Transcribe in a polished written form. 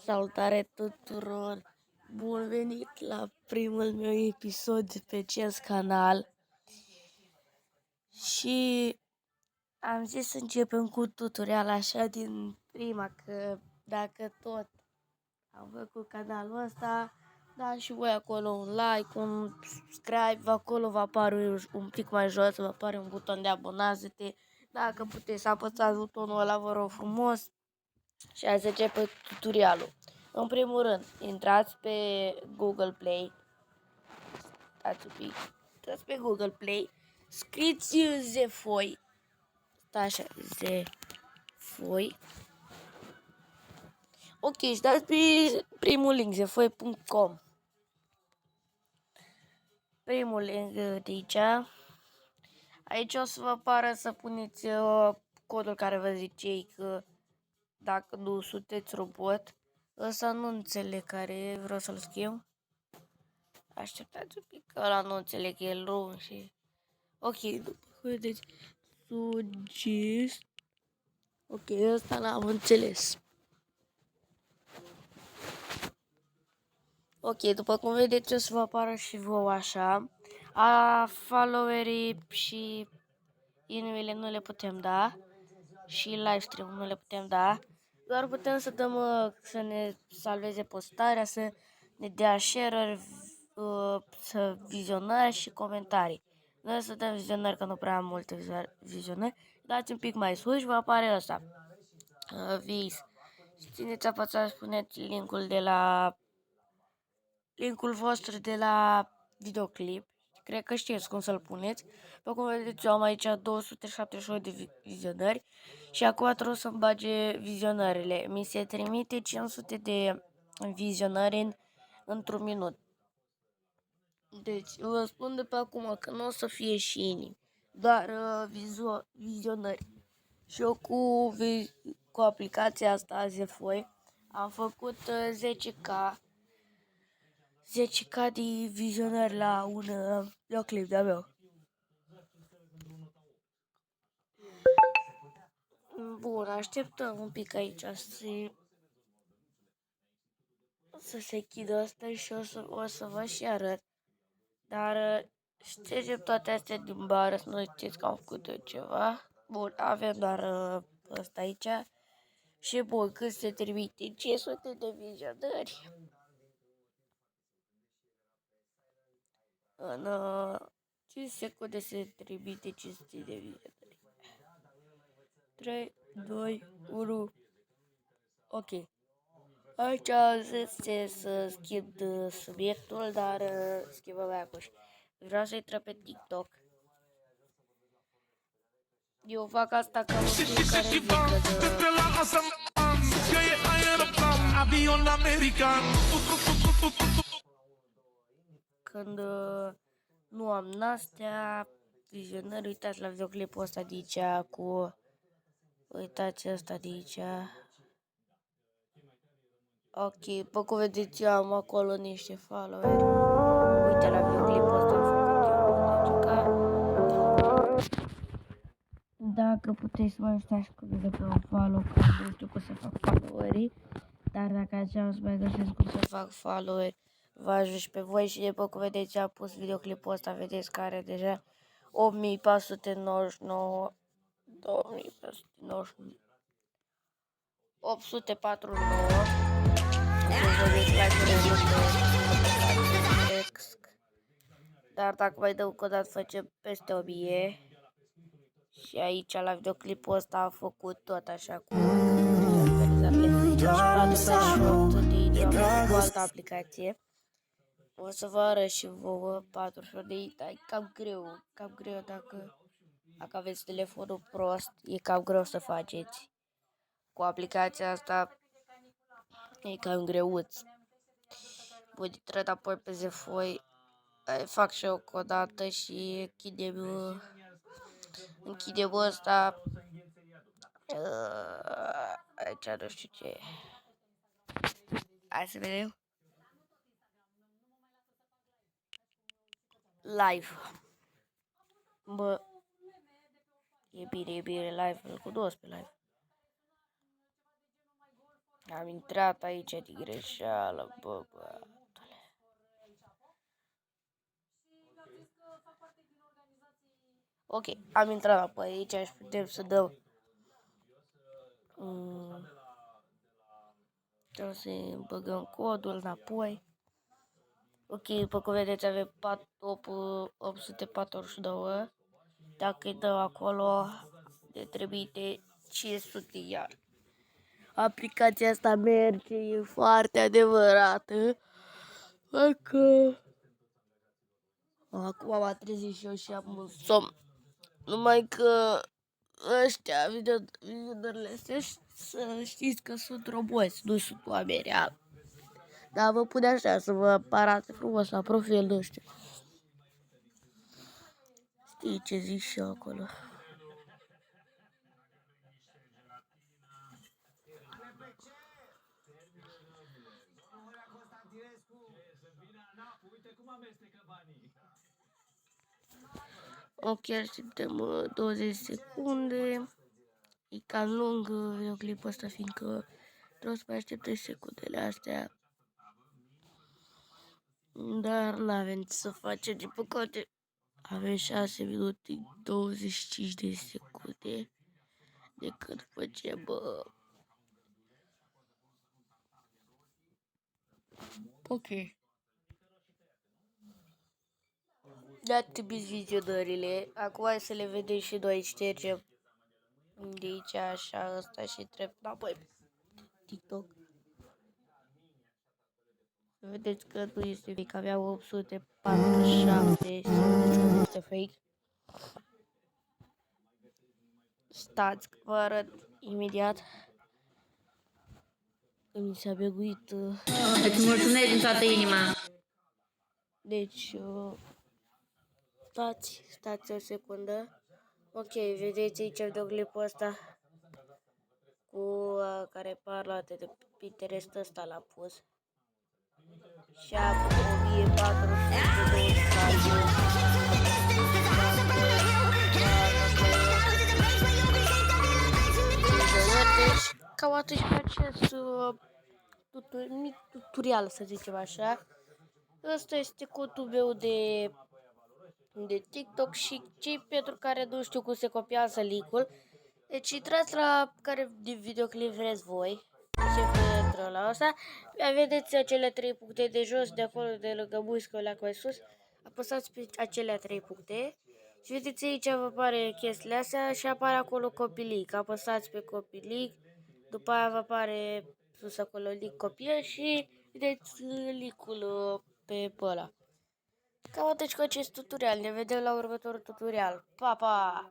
Salutare tuturor! Bun venit la primul meu episod de pe acest canal. Și am zis să începem cu tutorial așa din prima, că dacă tot am făcut canalul ăsta, dați și voi acolo un like, un subscribe, acolo vă apare un pic mai jos, vă apare un buton de abonați-te. Dacă puteți să apăsați butonul ăla, vă rog frumos. Și hai să începem tutorialul. În primul rând, intrați pe Google Play. Stați un pic. Intrați pe Google Play. Scrieți Zefoi. Stai așa, Zefoi. Ok, și dați pe primul link, zefoi.com. Primul link de aici. Aici o să vă apară să puneți codul care vă zice că dacă nu sunteți robot. Ăsta nu înțeleg care vreau să-l schimb. Așteptați un pic, că ăla nu înțeleg, el rum și... Ok, după vedeți, suggest. Ok, ăsta l-am înțeles. Ok, după cum vedeți, o să vă apară și vouă așa. Followerii și inimile nu le putem da. Și livestream nu le putem da. Doar putem să dăm, să ne salveze postarea, să ne dea share-uri, să vizionări și comentarii. Noi să dăm vizionări, că nu prea am multe vizionări. Dați un pic mai sus și vă apare ăsta. Vis. Și țineți apăsați, puneți linkul vostru de la videoclip. Cred că știți cum să-l puneți. După cum vedeți, eu am aici 278 de vizionări și acum trebuie să-mi bage vizionările. Mi se trimite 500 de vizionări într-un minut. Deci, vă spun de pe acum că nu o să fie și inimi, doar vizionări. Și eu cu aplicația asta, Zefoi, am făcut 10K de vizionări la un videoclip de-a meu. Bun, așteptăm un pic aici să se chidă asta și o să vă și arăt. Dar ștergem toate astea din bară, să nu uitați că am făcut ceva. Bun, avem doar ăsta aici. Și bun, când se trimite 500 de vizionări în 5 secunde se trimite 500 de vizionări. 3, 2, 1. Ok. Aici zice să schimb subiectul, dar schimbăm mai acum. Vreau să intră pe TikTok. Eu fac asta ca în fiecare zi, când nu am n-astea vizionări. Uitați la videoclipul ăsta de aici cu... Uitați ăsta de aici. Ok, pe cum vedeți, eu am acolo niște followeri. Uite la videoclipul ăsta am făcut eu. Dacă puteți să mă ajutați cu mine pe un follow, că nu știu cum să fac followerii. Dar dacă așa o să mai găsesc cum să fac followeri, vă ajut și pe voi. Și după cum vedeți, am pus videoclipul ăsta, vedeți că are deja 8499, 2499, 849. Dar dacă mai dăm încă o dată, facem peste 1000. Și aici la videoclipul ăsta am făcut tot așa cu cu altă aplicație. O să vă arăt și vouă 48 de IT. E cam greu dacă aveți telefonul prost, e cam greu să faceți. Cu aplicația asta e cam greuț. Voi intrați apoi pe Zefoi, fac și eu o dată și închidem ăsta. Aici nu știu ce. Hai să vedem. Live. Bă, e bine live, îl cunosc pe live. Am intrat aici de greșeală, bă. Ok, am intrat pe aici și putem să dăm... Trebuie să băgăm codul înapoi. Ok, după cum vedeți avem 842. Dacă îi dăm acolo, ne trimite 500 iar. Aplicația asta merge, e foarte adevărată. Dacă... Acum m-am trezit și eu și am un somn. Numai că ăștia, videourile astea, să știți că sunt roboți, nu sunt oameni reali. Dar vă pune așa să vă arate frumos la profil, nu știu. Știi ce zic și eu acolo. Ok, așteptăm 20 secunde. E cam lung videoclipul ăsta, fiindcă trebuie să mai așteptăm secundele astea. Dar n-avem ce să facem, din păcate. Avem 6 minute 25 de secunde de când facem ok. Da, trimis vizionările. Acum hai să le vedem și noi. Ștergem de aici așa ăsta și trec înapoi TikTok. Vedeți că nu este fake, avea 847, nu este fake. Stați, vă arăt imediat. Mi s-a beguit. Îți mulțumesc din toată inima. Deci, stați o secundă. Ok, vedeți aici videoclipul ăsta cu care parla de Pinterest ăsta l-a pus. Și acum 1400 deci cam atât și pe acest mic tutorial, să zicem așa. Ăsta este codul meu de TikTok și cei pentru care nu știu cum se copiază link-ul. Deci intrați la care din videoclip vreți voi. Ce intră la asta. Vedeți acele 3 puncte de jos, de acolo, de lângă muzică, la mai sus. Apăsați pe acele 3 puncte. Și vedeți aici vă apare chestiile astea și apare acolo copy link. Apăsați pe copy link. După aia vă apare sus acolo link copie și vedeți link-ul pe ăla. Cam atât cu acest tutorial. Ne vedem la următorul tutorial. Pa, pa!